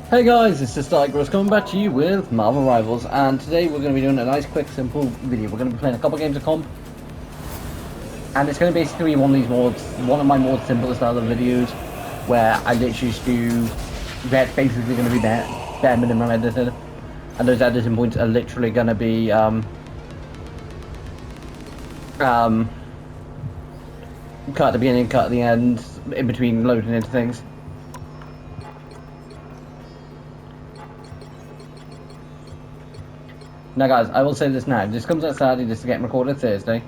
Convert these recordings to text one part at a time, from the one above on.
Hey guys, it's just Tigers coming back to you with Marvel Rivals, and today we're going to be doing a nice, quick, simple video. We're going to be playing a couple games of comp, and it's going to basically be one of these mods, one of my more simplest other videos, where I literally just do, that's basically going to be bare minimum edited, and those editing points are literally going to be, cut at the beginning, cut at the end, in between loading into things. Now guys, I will say this now, this comes out Saturday, this is getting recorded Thursday.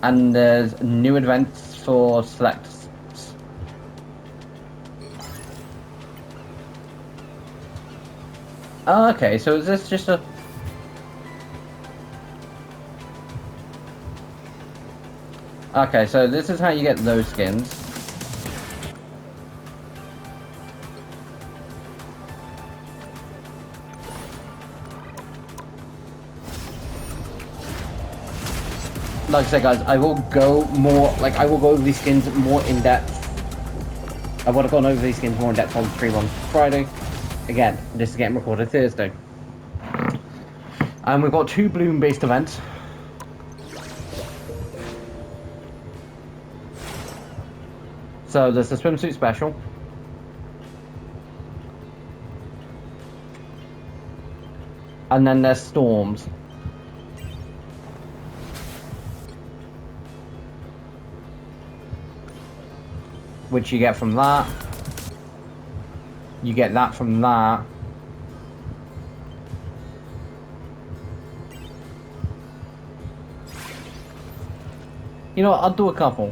And there's new events for select. Oh, okay, so is this just a... Okay, so this is how you get those skins. Like I said, guys, I will go more, I will go over these skins more in depth. I would have gone over these skins more in depth on the stream on Friday. Again, this is getting recorded Thursday. And we've got two Bloom-based events. So there's the swimsuit special. And then there's storms. Which you get from that. You get that from that. You know what, I'll do a couple.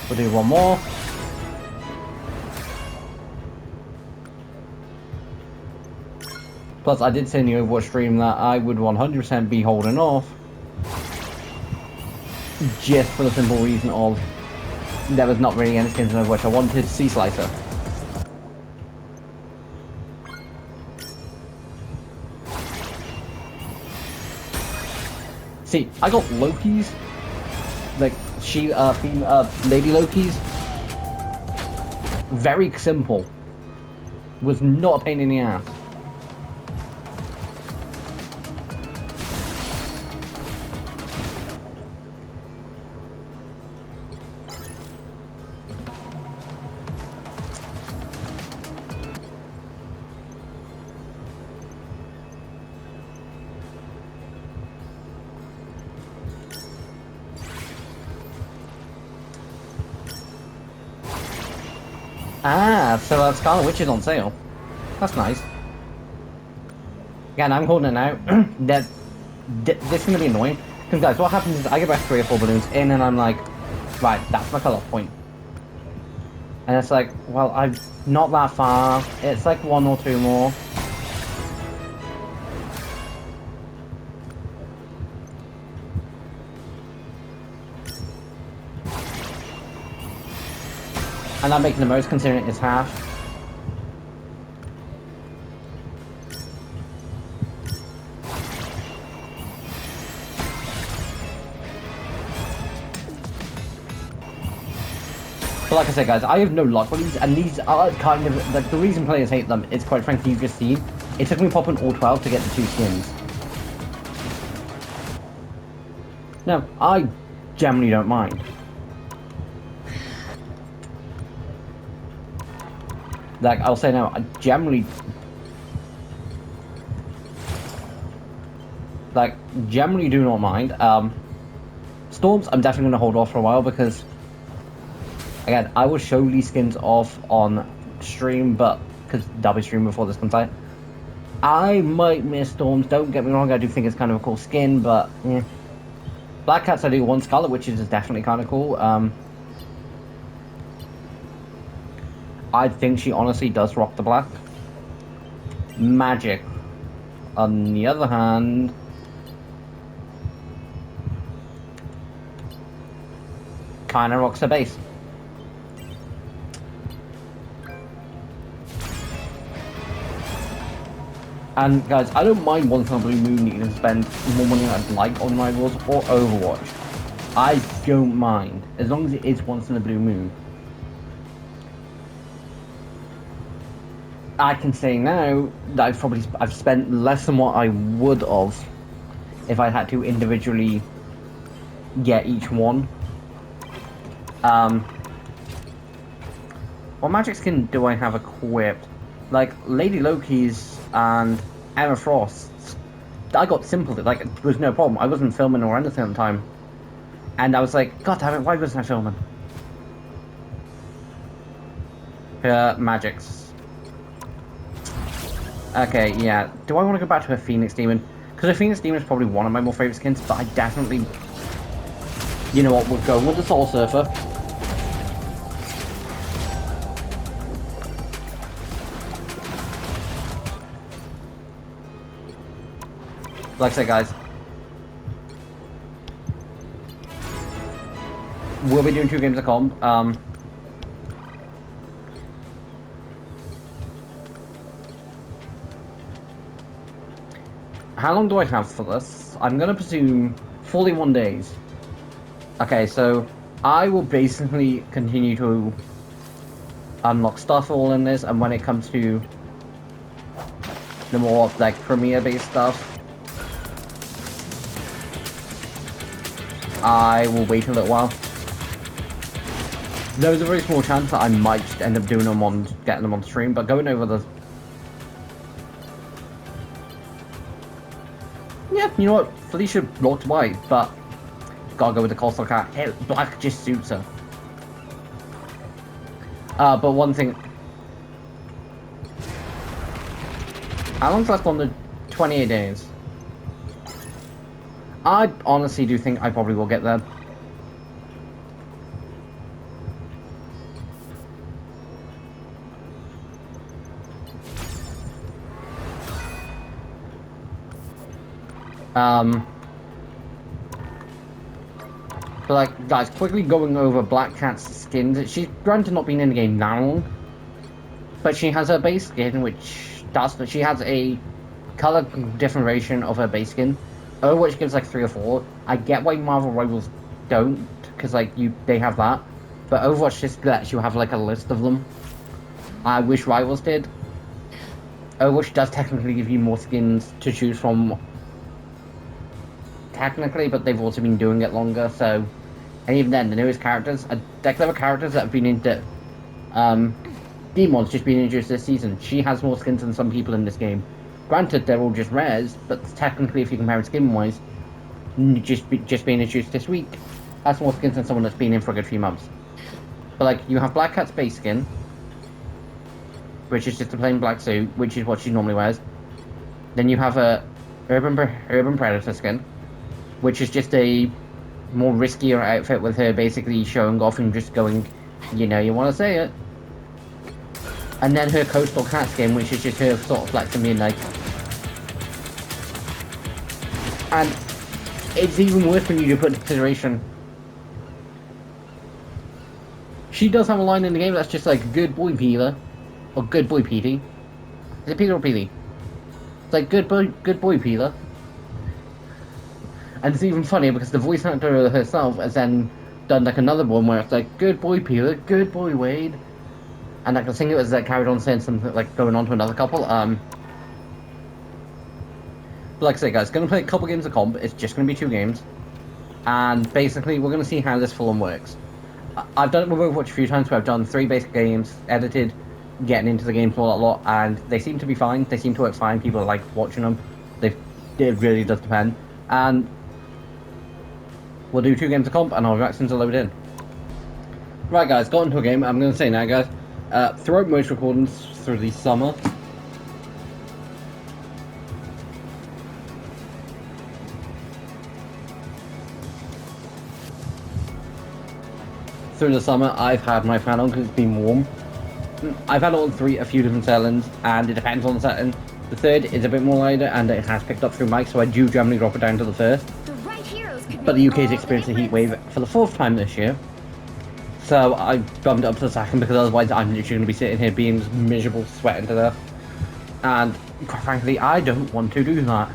We'll do one more. Plus, I did say in the Overwatch stream that I would 100% be holding off. Just for the simple reason of there was not really any skins in Overwatch. I wanted Sea Slicer. See, I got Loki's, like Lady Loki's. Very simple. Was not a pain in the ass. Ah, so Scarlet Witch is on sale. That's nice. Again, I'm holding it out. This is going to be annoying. Because guys, what happens is I get about 3 or 4 balloons in and I'm like, right, that's my cut-off point. And it's like, well, I'm not that far. It's like 1 or 2 more. And I'm making the most considering it's half. But like I said, guys, I have no luck with these, and these are kind of, like, the reason players hate them is, quite frankly, you've just seen, it took me popping all 12 to get the 2 skins. Now, I generally don't mind. Like, I'll say now, I generally do not mind. Storms, I'm definitely going to hold off for a while because, again, I will show these skins off on stream, but because they'll be streaming before this comes out. I might miss Storms, don't get me wrong, I do think it's kind of a cool skin, but yeah. Black Cat's I do one Scarlet Witches is definitely kind of cool. I think she honestly does rock the black. Magic, on the other hand, kind of rocks the base. And guys, I don't mind once on a Blue Moon you can spend more money than I'd like on Rivals or Overwatch. I don't mind, as long as it is once in a Blue Moon. I can say now that I've spent less than what I would have if I had to individually get each one. What magic skin do I have equipped? Like Lady Loki's and Emma Frost's. I got simple, like there was no problem. I wasn't filming or anything at the time. And I was like, God damn it, why wasn't I filming? Magics. Okay, yeah. Do I want to go back to a Phoenix Demon? Because a Phoenix Demon is probably one of my more favourite skins, but I definitely... You know what, we'll go with the Soul Surfer. Like I said, guys, we'll be doing 2 games of comp. How long do I have for this? I'm gonna presume 41 days. Okay, so I will basically continue to unlock stuff all in this, and when it comes to the more like premiere-based stuff, I will wait a little while. There's a very small chance that I might just end up doing them on, getting them on stream, but going over the... Yeah, you know what? Felicia looked white, but gotta go with the Coastal Cat. Hey, black just suits her. But one thing... How long's left on the 28 days? I honestly do think I probably will get there. But like, guys, quickly going over Black Cat's skins. She's granted not been in the game that long, but she has her base skin, which does. She has a color differentiation of her base skin. Overwatch gives like 3 or 4. I get why Marvel Rivals don't, because like they have that, but Overwatch just lets you have like a list of them. I wish Rivals did. Overwatch does technically give you more skins to choose from. Technically, but they've also been doing it longer, so... And even then, the newest characters, they're clever characters that have been into... Demon's just been introduced this season. She has more skins than some people in this game. Granted, they're all just rares, but technically, if you compare it skin-wise, just being introduced this week, has more skins than someone that's been in for a good few months. But like, you have Black Cat's base skin, which is just a plain black suit, which is what she normally wears. Then you have a Urban Predator skin, which is just a more riskier outfit with her basically showing off and just going, you know, you want to say it. And then her Coastal Cat skin, which is just her sort of flexing being like... And it's even worse when you do put into consideration. She does have a line in the game that's just like, good boy Peela, or good boy Petey. Is it Peter or Peely? It's like, good boy Peela. And it's even funnier because the voice actor herself has then done like another one where it's like, good boy Peela, good boy Wade. And I can think it was like carried on saying something like going on to another couple. But like I say, guys, gonna play a couple games of comp. It's just gonna be 2 games. And basically we're gonna see how this film works. I've done it with Overwatch a few times where I've done 3 basic games, edited, getting into the game for a lot, and they seem to be fine. They seem to work fine. People like watching them. It really does depend. And we'll do 2 games of comp, and our reactions are loaded in. Right, guys, got into a game. I'm going to say now, guys, throughout most recordings through the summer, through the summer, I've had my fan on because it's been warm. I've had all three a few different settings, and it depends on the setting. The third is a bit more lighter, and it has picked up through mic, so I do generally drop it down to the first. But the UK's experienced a heat wave for the 4th time this year, so I bumped it up to the second because otherwise I'm literally going to be sitting here being miserable, sweating to death. And quite frankly, I don't want to do that.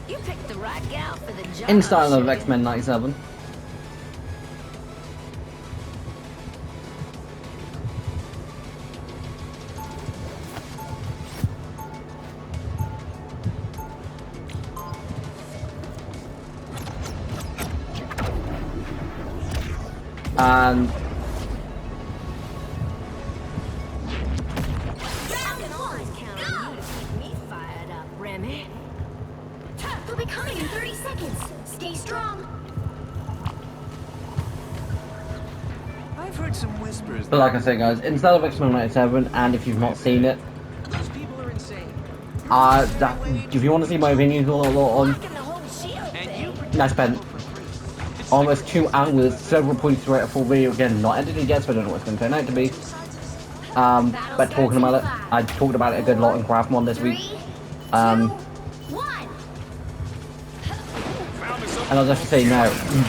You picked the right gal for the job. In style of X-Men 97. And They'll be coming in 30 seconds. Stay strong. I've heard some whispers. but like I say, guys, instead of X-Men 97, and if you've not seen it, Those people are insane. if you want to see my opinions on, Rocking the whole shield And thing. you I spent almost 2 hours, several points throughout a full video, again, not edited yet, so I don't know what it's going to turn out to be. But talking about it, I talked about it a good lot in Craftmon this week. 3, 2, Um, 1. And I'll just say now,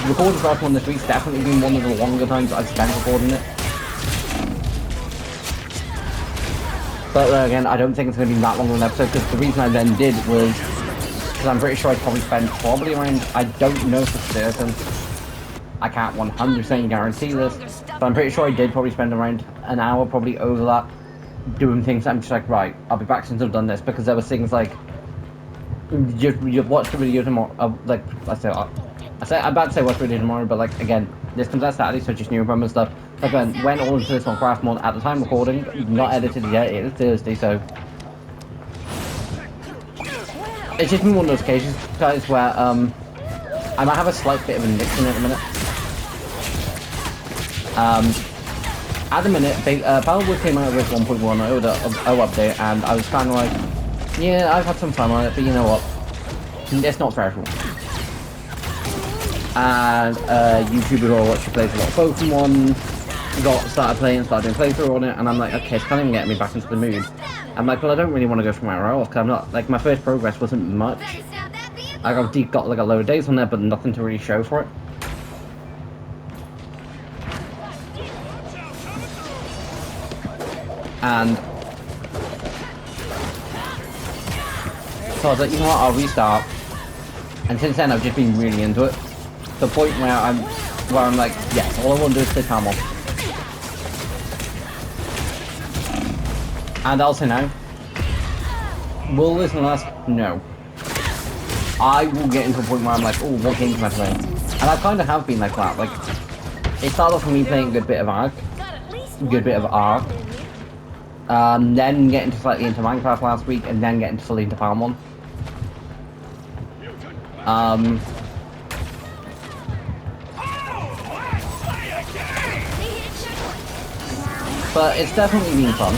recording Craftmon this week's definitely been one of the longer times I've spent recording it. But again, I don't think it's going to be that long of an episode, because the reason I then did was, because I'm pretty sure I probably spent around, I don't know for certain, I can't 100% guarantee this, but I'm pretty sure I did probably spend around an hour probably over that doing things. I'm just like, right, I'll be back since I've done this, because there was things like, you watch the video tomorrow, like, I'm about to say watch the video tomorrow, but like, again, this comes out Saturday, so just new and stuff. Like, went all into this on Craftmon at the time recording, not edited yet, it is Thursday, so it's just been one of those cases, guys, where, I might have a slight bit of a nick in it at the minute. At the minute, Battlewood came out with 1.10 update, and I was kind of like, yeah, I've had some fun on it, but you know what? It's not for everyone. And YouTubers all watch you play a lot of Pokemon, started playing, started doing playthrough on it, and I'm like, okay, it's kind of getting me back into the mood. I'm like, well, I don't really want to go from where I was, because I'm not, like, my first progress wasn't much. I've got like a load of days on there, but nothing to really show for it. And so I was like, you know what, I'll restart. And since then, I've just been really into it. To the point where I'm like, yes, all I want to do is play Palmon. And also now, will this last? No. I will get into a point where I'm like, oh, what games am I playing? And I kind of have been like that. Like, it started off with me playing a good bit of Ark, then getting slightly into Minecraft last week, and then getting fully into Palmon. But it's definitely been fun.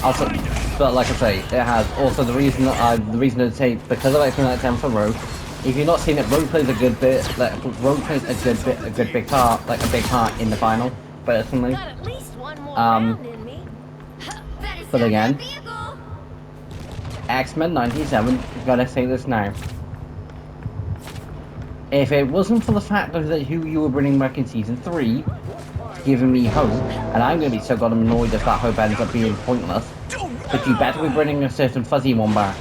Also, but like I say, it has also the reason to say, because I like that 10 for Rogue. If you've not seen it, Rogue plays a good bit. Like, Rogue plays a good big part, like a big part in the final, personally. Got at least one more round in me. But again, X-Men 97, gotta say this now. If it wasn't for the fact of that who you were bringing back in Season 3, giving me hope, and I'm gonna be so goddamn annoyed if that hope ends up being pointless, but you better be bringing a certain fuzzy one back.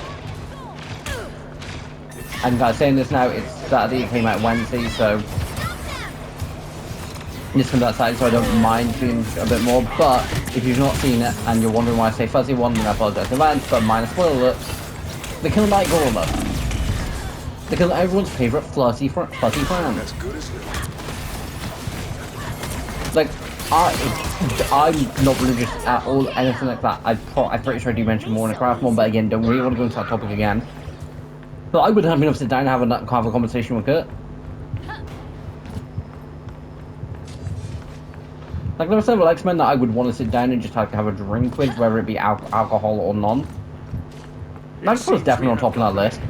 And guys, saying this now, it's Saturday, it came out Wednesday, so this comes out Saturday, so I don't mind being a bit more, but if you've not seen it, and you're wondering why I say fuzzy one, then I apologize in advance, but minor spoiler alert, they kill Night Gorilla. They kill everyone's favourite fuzzy friend. That's good as new. Like, I'm not religious at all, anything like that. I'm pretty sure I do mention more in a craft one, but again, don't really want to go into that topic again. But I would have enough to sit down and have a conversation with Kurt. Like, there are several X-Men that I would want to sit down and just have a drink with, whether it be alcohol or none. Nightcrawler's definitely on top of that list.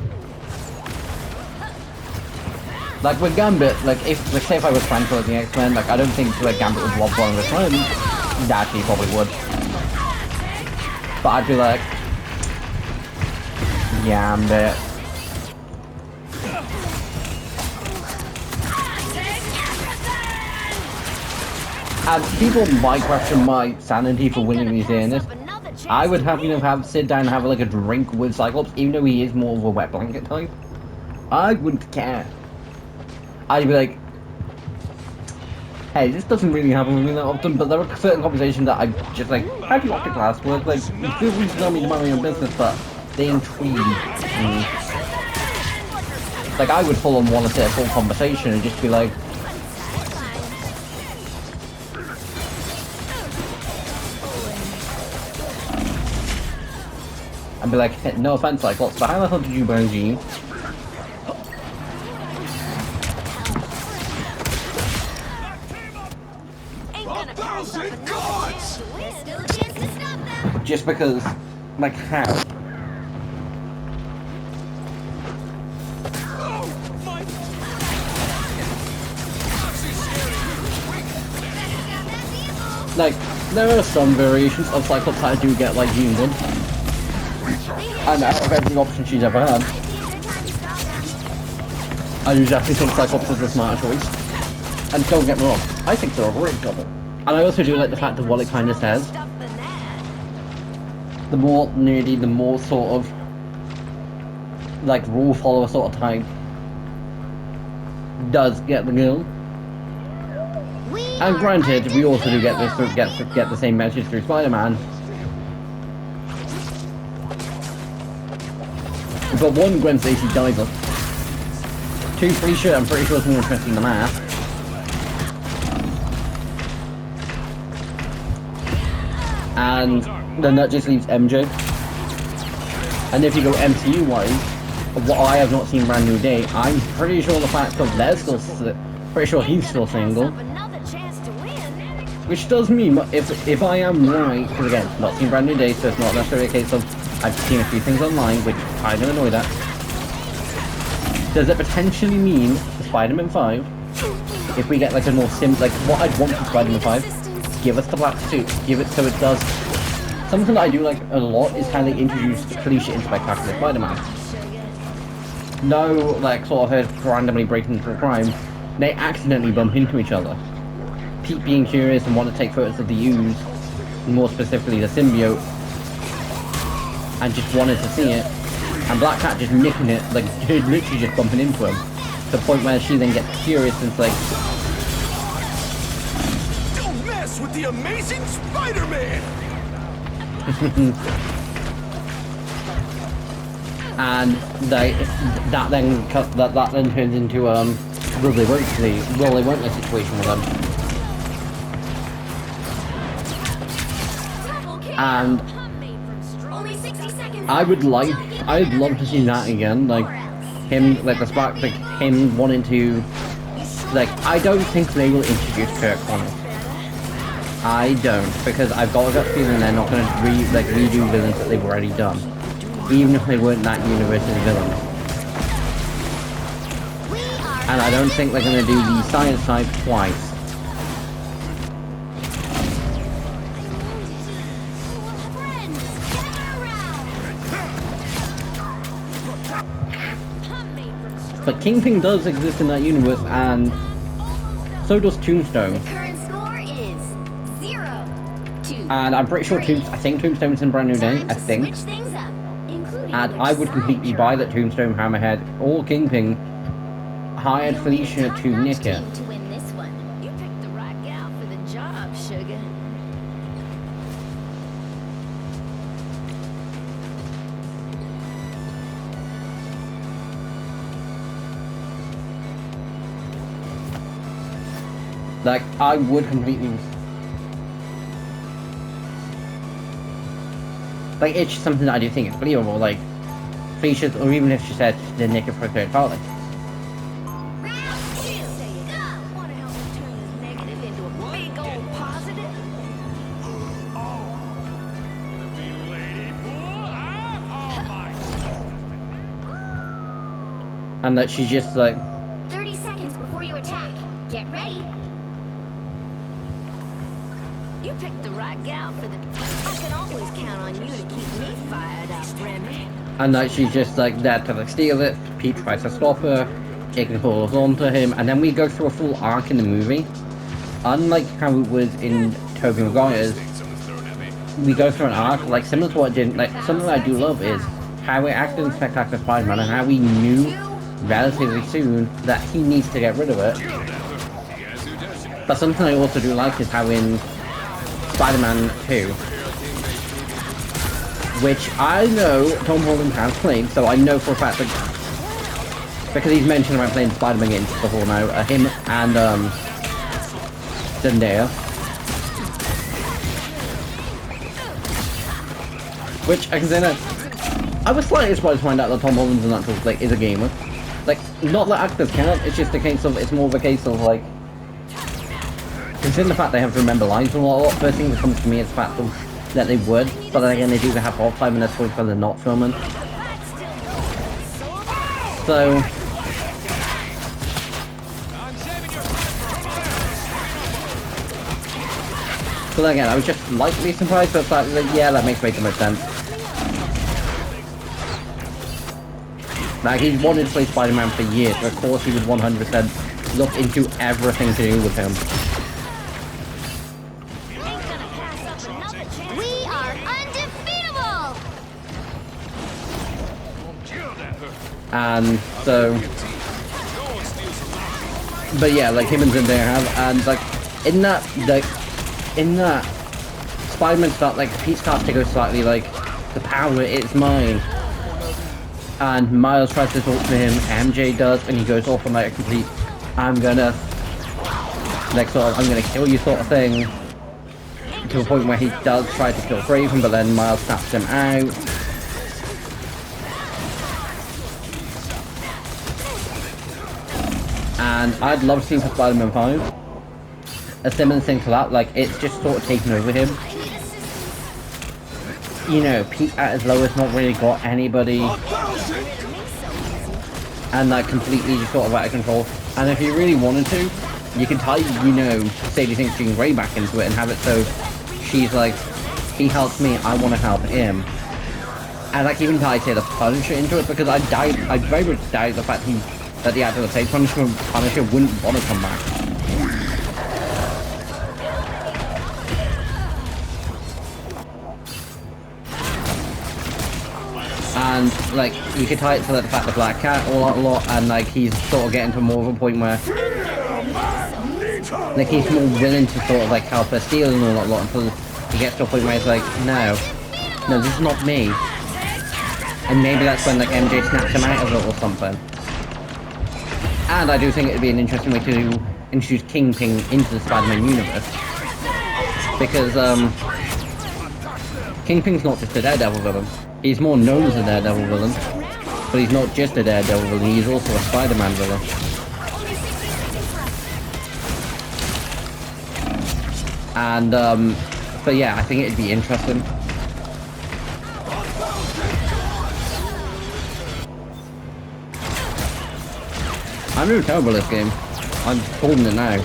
Like with Gambit, like say if I was trying to like the X-Men, like I don't think like Gambit would want one of the time. Actually, he probably would. But I'd be like, Gambit. And people might question my sanity for willingly saying this. I would have sit down and have like a drink with Cyclops, even though he is more of a wet blanket type. I wouldn't care. I'd be like, hey, this doesn't really happen with me that often, but there are certain conversations that I just like, how do you optic class work? Like, feel free to tell me to mind your own business, but they intrigue me. Like, I would full on want to sit a full conversation and just be like, and be like, hey, no offense, like, but how the hell did you burn Jean? Just because, like, how? Like, there are some variations of Cyclops that I do get, like, Jean did. And out of every option she's ever had, I do definitely think Cyclops is the smarter choice. And don't get me wrong, I think they're a great couple. And I also do like the fact of what it kind of says. The more nerdy, the more sort of like rule follower sort of type does get the girl. And granted, we also do get this get the same message through Spider-Man. But one, Gwen Stacy dies up. Two, I'm pretty sure it's more interesting than the math. And then that just leaves MJ. And if you go MCU wise, what I have not seen Brand New Day, I'm pretty sure the fact of they're still, pretty sure he's still single. Which does mean, if I am right, because again, not seen Brand New Day, so it's not necessarily a case of I've seen a few things online, which kind of annoy that. Does it potentially mean for Spider-Man 5, if we get like a more like what I'd want for Spider-Man 5, give us the black suit, give it so it does. Something that I do like a lot is how they introduce Felicia in Spectacular Spider-Man. No, like, sort of her randomly breaking into a crime, they accidentally bump into each other. Pete being curious and want to take photos of the U's, more specifically the symbiote, and just wanted to see it, and Black Cat just nicking it, like, literally just bumping into him, to the point where she then gets curious and it's like, don't mess with the Amazing Spider-Man! and that then turns into will they won't situation with them. And I'd love to see that again, like him, like the spark, like him wanting to, like, I don't think they will introduce Kirk Connors. I don't, because I've got a gut feeling they're not going to redo villains that they've already done, even if they weren't that universe's villains. And I don't think they're going to do the science type twice. But Kingpin does exist in that universe, and so does Tombstone. The current score is 0-2. And I'm pretty sure I think Tombstone's in Brand New Day, I think. Switch things up, including And which I would side completely you're buy on. that Tombstone, Hammerhead, or Kingpin hired Felicia to nick it. To win this one. You picked the right gal for the job, sugar. Like, I would completely... Like, it's just something that I do think is believable, like, Felicia, or even if she said the nick it for a third party. Round 2. Go! Wanna help me turn this negative into a big old positive? And that she's just like, 30 seconds Get ready. You picked the right gal for the... I can always count on you to keep me fired up, Remy. And like she's just like there to like steal it. Pete tries to stop her, taking falls onto him, and then we go through a full arc in the movie. Unlike how it was in Tobey Maguire's, we go through an arc like similar to what didn't like something I do love is how it acted in Spectacular Spider-Man and how we knew relatively soon that he needs to get rid of it. But something I also do like is how in Spider-Man 2, which I know Tom Holland has played, so I know for a fact that because he's mentioned about playing Spider-Man games before now, him and Zendaya. Which I can say that I was slightly surprised to find out that Tom Holland's an actual like is a gamer. Like not that actors can't, it's just a case of it's more of a case of like considering the fact they have to remember lines and a lot, first thing that comes to me is the fact that they would, but then again they do have off time and that's probably because they're not filming. So but again, I was just slightly surprised, but like, yeah, that makes way too much sense. Like, he wanted to play Spider-Man for years, so of course he would 100% look into everything to do with him. We are undefeatable! And so... But yeah, like, him and Zendaya have, and like, in that Spider-Man start, like, Pete starts to go slightly like, the power is mine. And Miles tries to talk to him, MJ does, and he goes off on like a complete, I'm gonna kill you sort of thing. To a point where he does try to kill Craven, but then Miles snaps him out. And I'd love to see for Spider-Man 5 a similar thing to that, like it's just sort of taken over him. You know, Pete at his lowest, not really got anybody, and like completely just sort of out of control. And if you really wanted to, you could tie, you know, Sadie Sink Jean Grey back into it and have it so she's like, he helps me, I want to help him. And like even tie, say, the Punisher into it, because I very much doubt the fact that the actor that played Punisher wouldn't want to come back. And like you could tie it to the fact that Black Cat a lot, and like he's sort of getting to more of a point where like he's more willing to sort of like help her steal and all that lot until he gets to a point where he's like, no, this is not me. And maybe that's when like MJ snaps him out of it or something. And I do think it'd be an interesting way to introduce Kingpin into the Spider-Man universe, because Kingpin's not just a Daredevil villain. He's more known as a Daredevil villain, but he's not just a Daredevil villain, he's also a Spider-Man villain. And, but yeah, I think it'd be interesting. I'm really terrible at this game. I'm holding it now. Ain't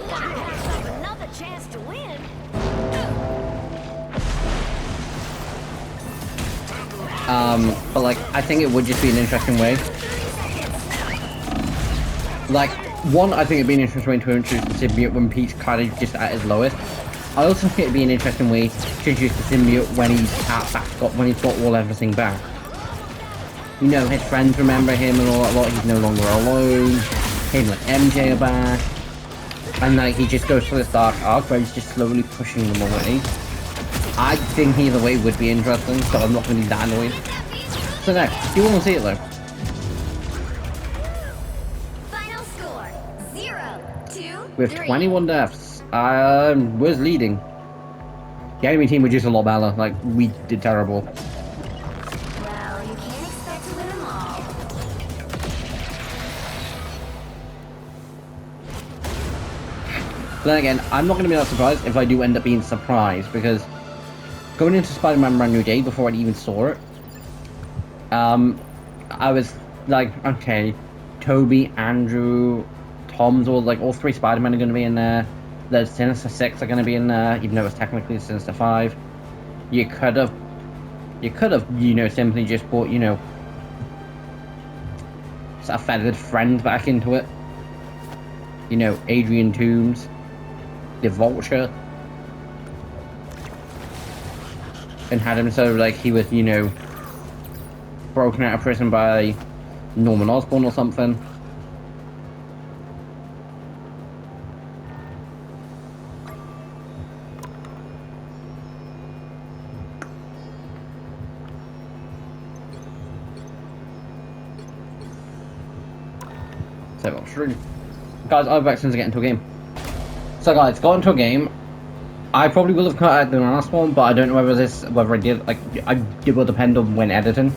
gonna pass up another chance to win. But like, I think it would just be an interesting way. Like, one, I think it'd be an interesting way to introduce the symbiote when Pete's kind of just at his lowest. I also think it'd be an interesting way to introduce the symbiote when he's got everything back. You know, his friends remember him and all that lot, he's no longer alone. Him like MJ are back. And like, he just goes through this dark arc where he's just slowly pushing them away. I think either way would be interesting, so I'm not going to be that annoyed. So now, do you want to see it though? Final score, 0-2. With 21 deaths, was leading. The enemy team was just a lot better, like, we did terrible. Well, you can't expect to win them all. Then again, I'm not going to be that surprised if I do end up being surprised, because going into Spider-Man Brand New Day before I even saw it, I was like, okay, Toby, Andrew, Tom's, all three Spider-Men are going to be in there. The Sinister Six are going to be in there, even though it's technically Sinister Five. You could have, simply just brought, a feathered friend back into it. Adrian Toomes, the Vulture, and had him sort of like he was, broken out of prison by Norman Osborn or something. Guys, I have vaccines to get into a game. So guys, got into a game. I probably will have cut out the last one, but I don't know whether I did. It will depend on when editing.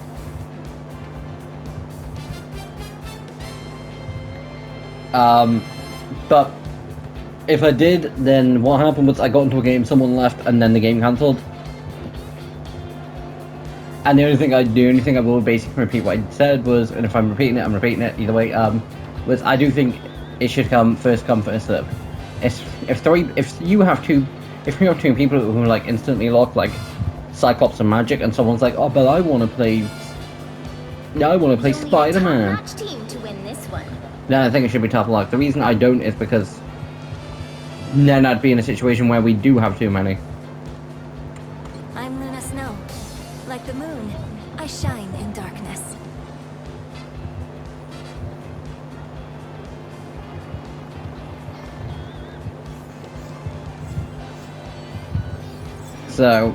But if I did, then what happened was I got into a game, someone left, and then the game cancelled. And the only thing I will basically repeat what I said was, and if I'm repeating it, I'm repeating it either way. Was I do think it should come first serve. If you have two people who like instantly lock like Cyclops and Magic, and someone's like, oh, but I want to play Spider-Man. Top-notch team to win this one. Then I think it should be tough luck. The reason I don't is because then I'd be in a situation where we do have too many. I'm Luna Snow. Like the moon, I shine in darkness. So,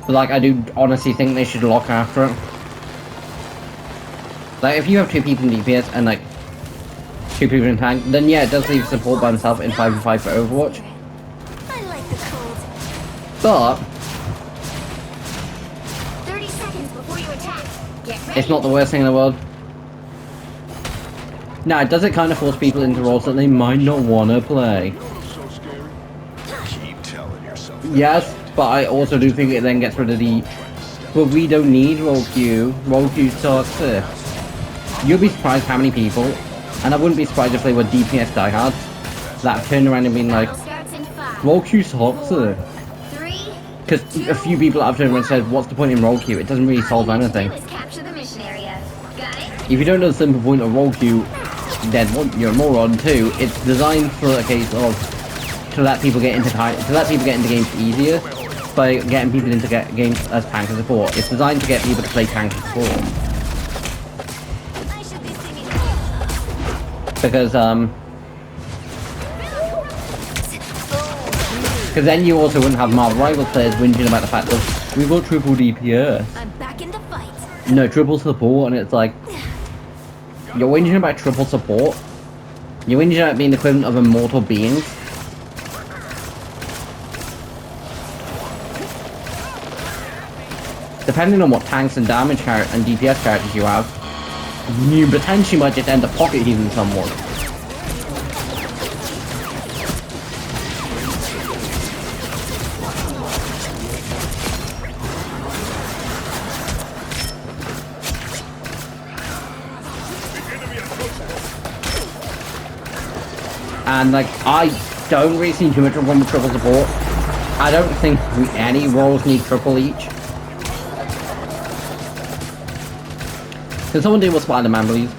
but like, I do honestly think they should lock after it. Like, if you have two people in DPS and like two people in tank, then yeah, it does leave support by himself in 5v5 for Overwatch. I like the cold. But 30 seconds before you attack. Get ready. it's not the worst thing in the world. Now, does it kind of force people into roles that they might not want to play? So scary. Keep telling yourself. Yes, but I also do think it then gets rid of the. But we don't need role queue. Role queue toxic. You'll be surprised how many people, and I wouldn't be surprised if they were DPS diehards, that have turned around and been like, Battle starts in 5, role queue toxic. 3. Because a few people have turned around and said, what's the point in role queue? It doesn't really solve anything. Is capture the mission area. Got it? If you don't know the simple point of role queue, then one, you're a moron. Two, it's designed for a case of to let people get into games easier by getting people into games as tank and support. It's designed to get people to play tank and support. I should be singing. Because then you also wouldn't have Marvel Rivals players whinging about the fact that we've got triple DPS. I'm back in the fight. No, triple support, and it's like, you're whinging about triple support? You're whinging about being the equivalent of immortal beings? Depending on what tanks and damage and DPS characters you have, you potentially might just end up pocket healing someone. And like, I don't really see too much of one with triple support. I don't think any roles need triple each. Can someone deal with Spider-Man, please?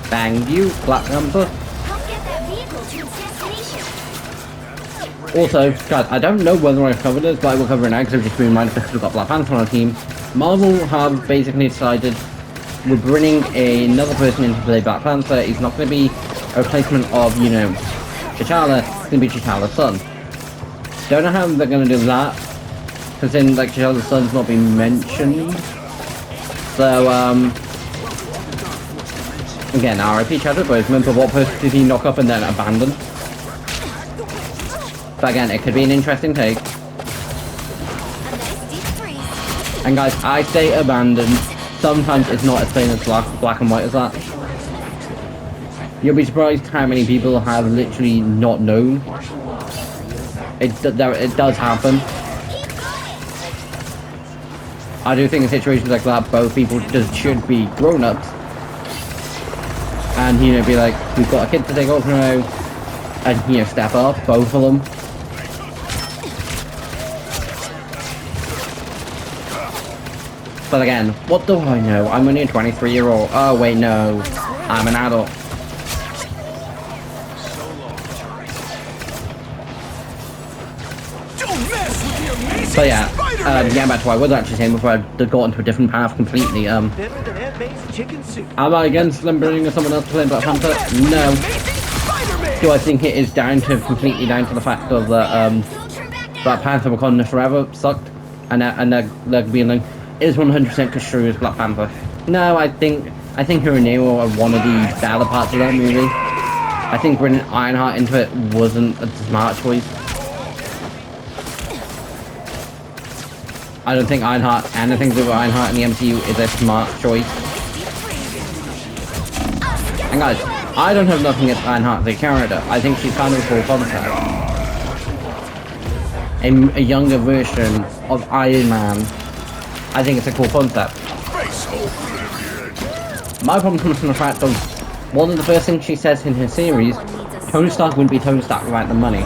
Thank you, Black Panther. Help get that vehicle to its destination. Also, guys, I don't know whether I've covered this, but I will cover it now because I've just been reminded because we've got Black Panther on our team. Marvel have basically decided we're bringing another person in to play Black Panther. He's not going to be a replacement of, T'Challa. It's going to be T'Challa's son. Don't know how they're going to do that, because then, like, T'Challa's son's not been mentioned. So, again, RIP Chadwick Boseman, but what person did he knock up and then abandon? But again, it could be an interesting take. A nice deep freeze. And guys, I say abandoned. Sometimes it's not as plain as black and white as that. You'll be surprised how many people have literally not known. It does happen. I do think in situations like that, both people just should be grown-ups. And, you know, be like, we've got a kid to take over now. And, you know, step up, both of them. But again, what do I know? I'm only a 23-year-old. Oh, wait, no. I'm an adult. So yeah, getting back to what I was actually saying before I got into a different path completely, am I against them bringing someone else to play Black Panther? No. Do I think it is completely down to the fact of that Black Panther Wakanda Forever sucked and they're being like, is 100% because Shuri is Black Panther? No, I think her and Nemo are one of the better parts of that movie. I think bringing Ironheart into it wasn't a smart choice. I don't think anything to do with Ironheart in the MCU is a smart choice. And guys, I don't have nothing against Ironheart the character. I think she's kind of a cool concept. A younger version of Iron Man. I think it's a cool concept. My problem comes from the fact of one of the first things she says in her series, Tony Stark wouldn't be Tony Stark without the money.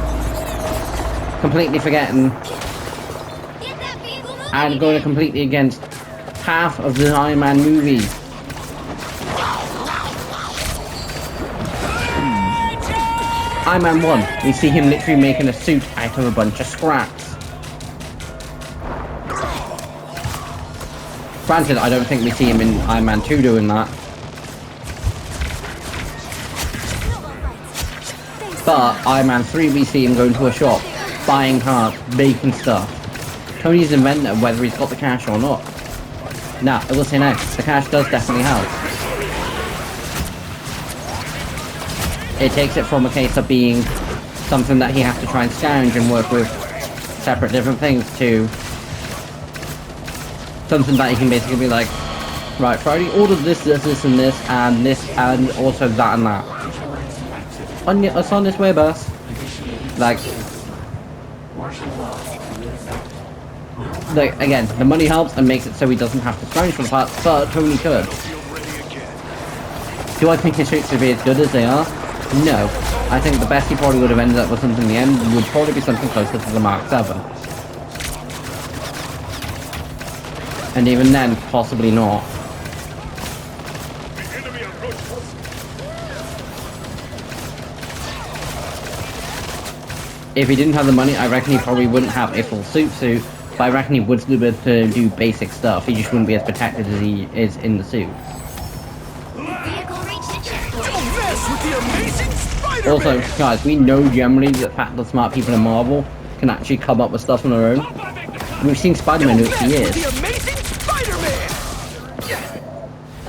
Completely forgetting and going completely against half of the Iron Man movie. Iron Man 1, we see him literally making a suit out of a bunch of scraps. Granted, I don't think we see him in Iron Man 2 doing that. But Iron Man 3, we see him going to a shop, buying cars, making stuff. Tony's inventor, whether he's got the cash or not. Now, I will say now, the cash does definitely help. It takes it from a case of being something that he has to try and scrounge and work with separate different things to something that he can basically be like, right, Friday ordered this, and this, and also that and that. It's on this way, boss. Like, again, the money helps and makes it so he doesn't have to scrounge for the parts, but Tony could. Do I think his suits should be as good as they are? No. I think the best he probably would have ended up with something in the end would probably be something closer to the Mark 7. And even then, possibly not. If he didn't have the money, I reckon he probably wouldn't have a full suit, but I reckon he would still be able to do basic stuff. He just wouldn't be as protected as he is in the suit. Also, guys, we know generally that the smart people in Marvel can actually come up with stuff on their own. We've seen Spider-Man do it for years.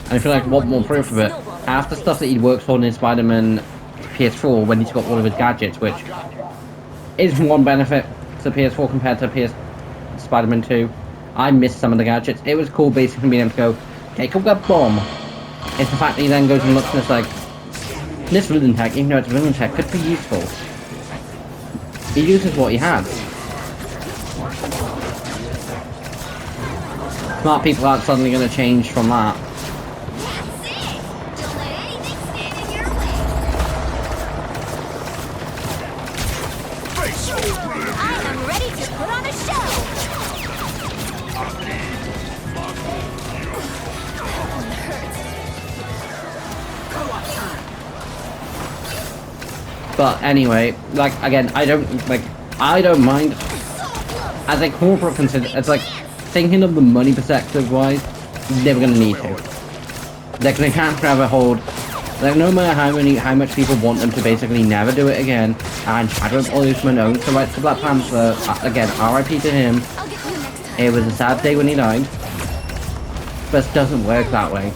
And I feel like what more proof of it, half the stuff that he works on in Spider-Man PS4 when he's got all of his gadgets, which is one benefit to PS4 compared to Spider-Man 2. I missed some of the gadgets. It was cool basically being able to go, take up that bomb. It's the fact that he then goes and looks and it's like, this villain tech, even though it's villain tech, could be useful. He uses what he has. Smart people aren't suddenly going to change from that. But anyway, like, again, I don't mind. As a corporate consider, it's like, thinking of the money perspective wise, they're gonna need to. They can't grab a hold. Like, no matter how much people want them to basically never do it again, and Chadwick Boseman owns the rights to Black Panther, again, RIP to him. It was a sad day when he died. But it doesn't work that way.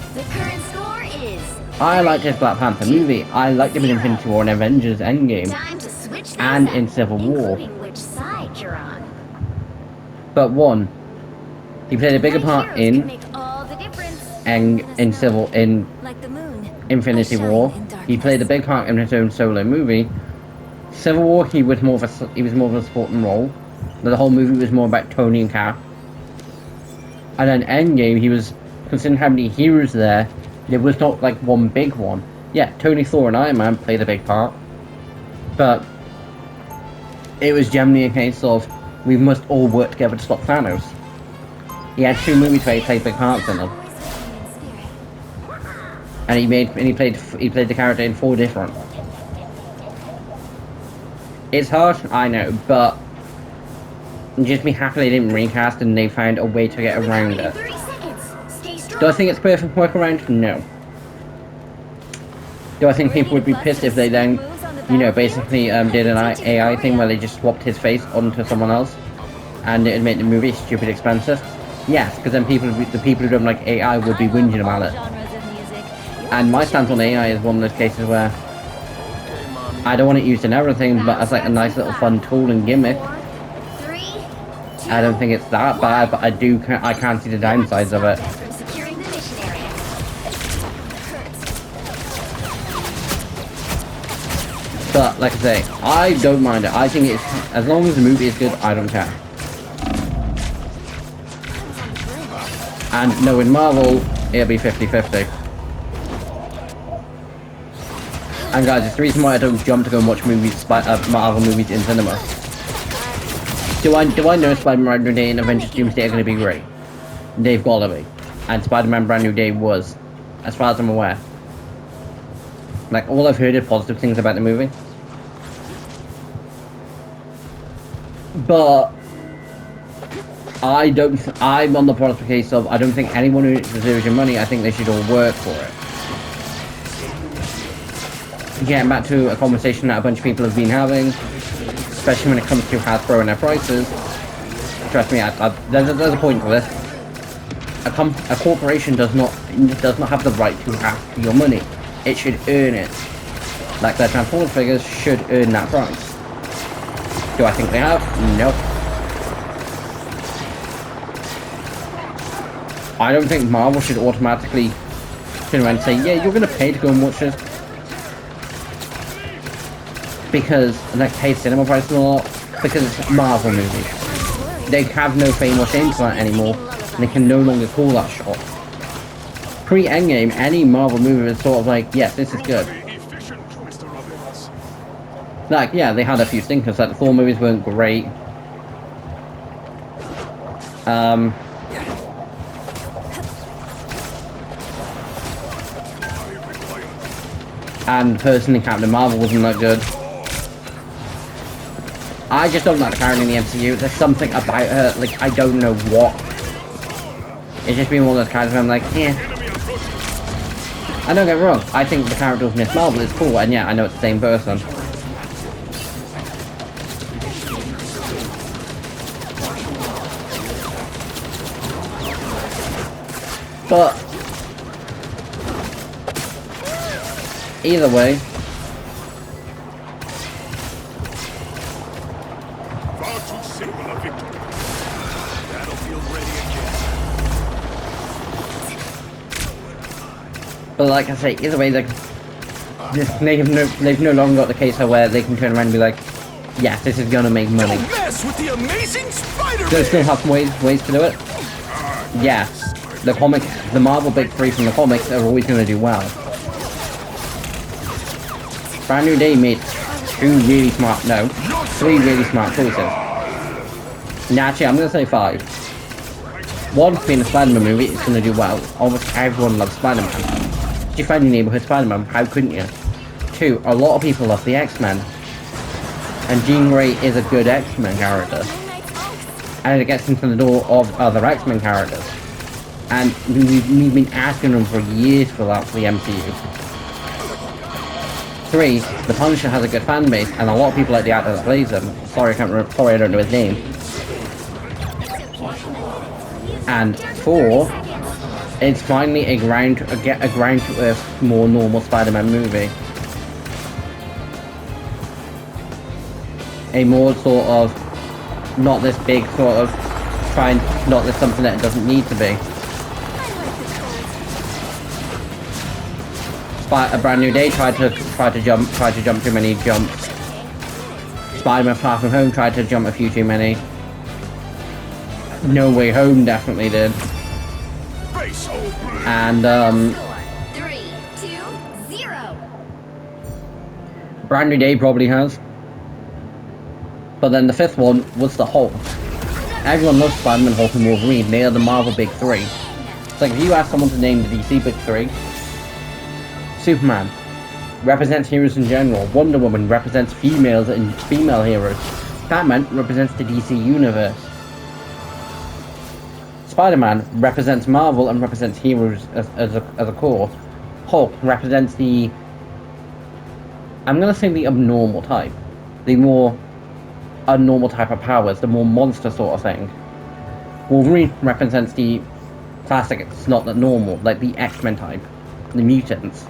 I liked his Black Panther movie. I liked him in Infinity War and Avengers Endgame. And in Civil War. But one, he played a bigger part in Infinity War. He played a big part in his own solo movie. Civil War, he was more of a supporting role. The whole movie was more about Tony and Cap. And then Endgame, he was, considering how many heroes there was not like one big one. Yeah, Tony, Thor, and Iron Man played a big part, but it was generally a case of we must all work together to stop Thanos. He had 2 movies where he played big parts in them, and he played the character in 4 different. It's hard, I know, but just be happy they didn't recast and they found a way to get around it. Do I think it's perfect workaround? No. Do I think people would be pissed if they then, you know, basically did an AI thing where they just swapped his face onto someone else and it'd make the movie stupid expensive? Yes, because then the people who don't like AI would be whinging about it. And my stance on AI is one of those cases where I don't want it used in everything, but as like a nice little fun tool and gimmick. I don't think it's that bad, but I can't see the downsides of it. But like I say, I don't mind it. I think it's, as long as the movie is good, I don't care. And no, in Marvel, it'll be 50-50. And guys, it's the reason why I don't jump to go and watch Marvel movies in cinema. Do I know Spider-Man Brand New Day and Avengers Doomsday are going to be great? They've got to be. And Spider-Man Brand New Day was, as far as I'm aware. Like, all I've heard is positive things about the movie. But I'm on the product case of, I don't think anyone who deserves your money, I think they should all work for it. Getting back to a conversation that a bunch of people have been having, especially when it comes to Hasbro and their prices. Trust me, there's a point to this. A corporation does not have the right to ask for your money. It should earn it. Like their Transformers figures should earn that price. Do I think they have? No. I don't think Marvel should automatically turn around and say, yeah, you're going to pay to go and watch this. Because, like, pay cinema prices a lot, because it's a Marvel movie. They have no fame or shame to that anymore, and they can no longer call that shot. Pre-Endgame, any Marvel movie was sort of like, yes, this is good. Like, yeah, they had a few stinkers, like the Thor movies weren't great. And personally, Captain Marvel wasn't that good. I just don't like the character in the MCU. There's something about her, like, I don't know what. It's just been one of those characters where I'm like, yeah. I don't get me wrong, I think the character of Miss Marvel is cool, and yeah, I know it's the same person. But either way, but like I say, either way, like they've no longer got the case where they can turn around and be like, yes, this is gonna make money. Don't mess with the Amazing Spider-Man. Do they still have some ways to do it? Yeah. The Marvel Big Three from the comics are always going to do well. Brand New Day made 3 really smart choices. Now, actually, I'm going to say 5. One, being a Spider-Man movie, it's going to do well. Almost everyone loves Spider-Man. If you find your neighborhood Spider-Man, how couldn't you? 2, a lot of people love the X-Men. And Jean Grey is a good X-Men character. And it gets into the door of other X-Men characters. And we've been asking them for years for that for the MCU. 3, the Punisher has a good fan base, and a lot of people like the actor that plays him. Sorry, I don't know his name. And 4, it's finally a ground to earth, more normal Spider-Man movie. A more sort of, not this big sort of, not this something that it doesn't need to be. A Brand New Day tried to jump too many jumps. Spider-Man Far From Home tried to jump a few too many. No Way Home definitely did. so blue. And Score 3-2-0. Brand New Day probably has. But then the fifth one was the Hulk. Everyone loves Spider-Man, Hulk, and Wolverine. They are the Marvel Big Three. It's like if you ask someone to name the DC Big Three, Superman represents heroes in general. Wonder Woman represents females and female heroes. Batman represents the DC universe. Spider-Man represents Marvel and represents heroes as a core. Hulk represents the, I'm gonna say the abnormal type. The more abnormal type of powers, the more monster sort of thing. Wolverine represents the classic, it's not the normal, like the X-Men type. The mutants.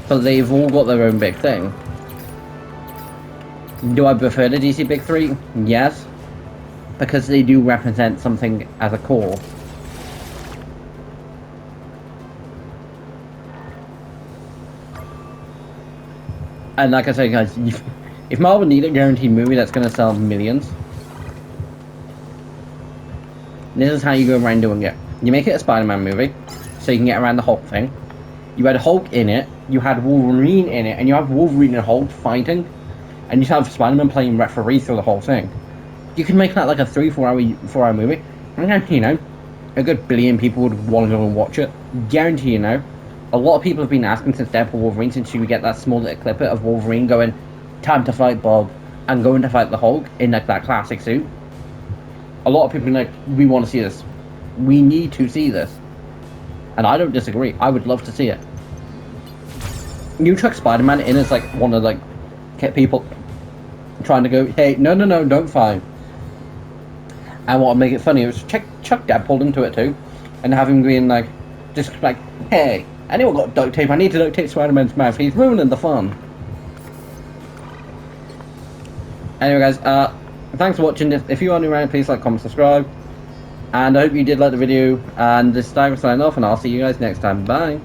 So they've all got their own big thing. Do I prefer the DC Big Three? Yes. Because they do represent something as a core. And like I say, guys, if Marvel need a guaranteed movie that's going to sell millions, this is how you go around doing it. You make it a Spider-Man movie, so you can get around the Hulk thing. You had Hulk in it, you had Wolverine in it, and you have Wolverine and Hulk fighting, and you have Spider-Man playing referee through the whole thing. You can make that like a 4 hour movie. I guarantee you know, a good billion people would want to go and watch it. Guarantee you know. A lot of people have been asking since Deadpool Wolverine, since you get that small little clip of Wolverine going, time to fight Bob, and going to fight the Hulk in like that classic suit. A lot of people are like, we want to see this. We need to see this. And I don't disagree. I would love to see it. You chuck Spider-Man in as like one of like people trying to go, hey, no, don't fight. And what would make it funny was chuck Deadpool into it too, and have him being like, just like, hey, anyone got duct tape? I need to duct tape Spider-Man's mouth. He's ruining the fun. Anyway, guys, thanks for watching. If you are new around, please like, comment, subscribe. And I hope you did like the video. And this time we're signing off, and I'll see you guys next time. Bye.